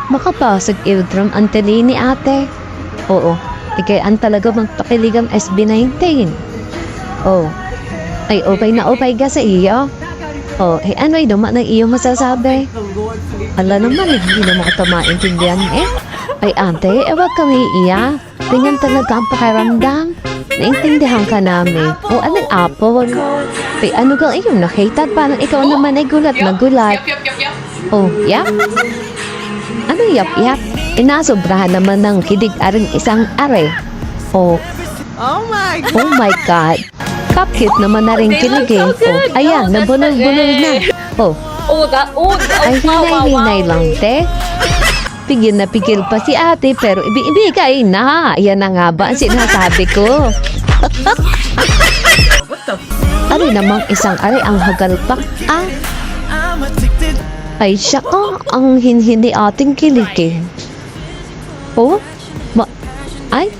Makapasag eardrum ang tali ni ate. Oo, ikayaan talaga magpakiligang SB19. Oh, ay okay na okay ka sa iyo. Oh, ano'y naman ang iyo masasabi? Ala naman, hindi naman ito maintindihan eh. Ay ate, wag kami iya. Tingnan talaga ang pakiramdam. Naintindihan ka namin. O anong apple? Ay ano kang iyong nakita? Parang ikaw naman ay gulat na gulat. Oh, yap? Ano yap? Inasobrahan naman ng kidig aring isang are. Oh my God. Kapit naman na rin kilig eh. Oh, ayan, nabunol-bunol na. Oh, ay hinay-hinay lang, te. Pigil na pigil pa si ate, pero ibigay na. Ayan na nga ba ang sinasabi ko? Ano namang isang are ang hagalpak? Ay siya ko, ang hinhindi ating kilig. Oh? Ay,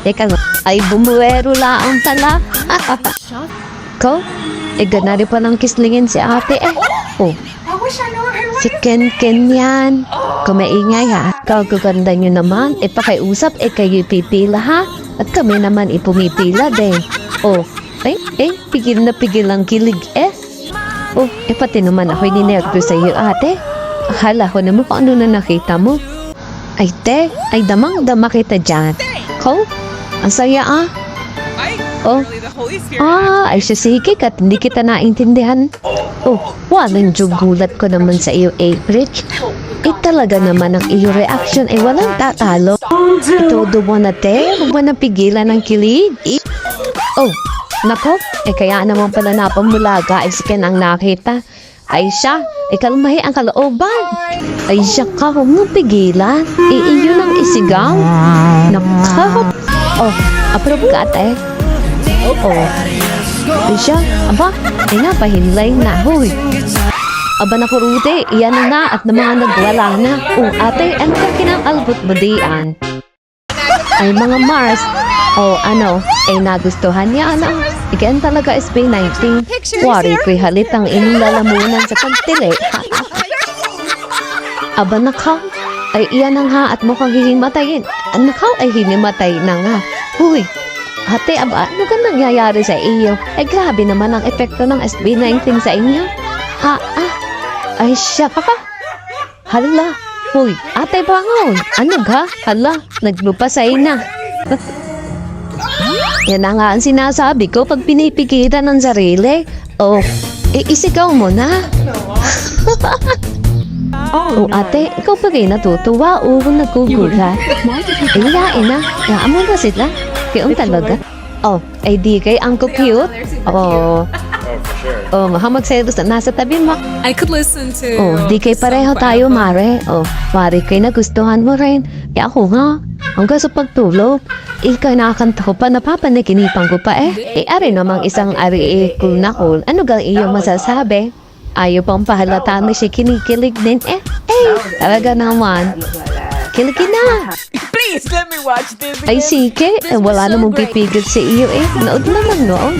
teka nga. Ay, bumuwero lang pala. Ko? Ganari pa ng kislingin si ate eh. Oh, si Ken yan. Kumaingay ha. Kagaganda nyo naman. Pakiusap, kayo pipila ha. At kami naman ipumipila din. Oh, pigil na pigil ang kilig eh. Oh, pati naman ako'y ninerdo sa iyo ate. Akala ko naman kung ano na nakita mo. Ay te, ay damang-dama kita dyan. Ko? Ang saya ah. Oh, ay siya sige at hindi kita naintindihan. Oh, walang gulat ko naman sa iyo, April. Talaga naman ang iyo reaction ay walang tatalo. Itodo mo na te, huwag mo na pigilan ng kilig. Oh, nako, kaya naman pala napamulaga ay si Ken ang nakita. Ay siya, kalmahi ang kalooban. Ay siya ka, huwag mo pigilan. Iyo nang isigaw. Nako. Oh, approve ka ate. Oh. Ay siya, aba, napahinlay na. Huy. Aba na kurute, iyan na at na mga nagwala na. Oh, ate, ano ka kinaalbot mo diyan? Ay mga Mars. Oh, ano, nagustuhan niya, ano? Ikan talaga SB19. Wari ko'y halitang inilalamunan sa pagtili. Aba nakaw, ay iyan ang ha at mukhang hihimatayin. Nakaw ay hinimatay na nga. Huy, ate, aba, ano ka nangyayari sa iyo? Ay grabe naman ang epekto ng SB19 sa inyo. Ay siya ka. Hala, huy, ate bangon. Ano ga? Hala, naglupasay na. Yan na nga ang sinasabi ko pag pinipigilan ng sarili. Oh, isigaw mo na. Oh, ate, ikaw pa rin natutuwa o nagkugulat? Iyain na. Yaan mo ba sila? Kayong talaga? Oh, ay di kay ang cute. Oh, mahamagselos na nasa tabi mo. I could listen to... Oh, di kay pareho tayo, Mare. Oh, Mare, kay nagustuhan mo rin. Kaya ako nga, hanggang sa pagtulog, ikaw nakakanta ko pa, napapanaginipan ko pa eh. Ari namang isang ari cool na cool. Ano gang iyong masasabi? Ayaw pang pahalata na siya kinikilig din eh. Talaga naman. Kiligin na. Please, let me watch this. Ay sige, wala namang pipigil sa iyo eh. Nood naman noon.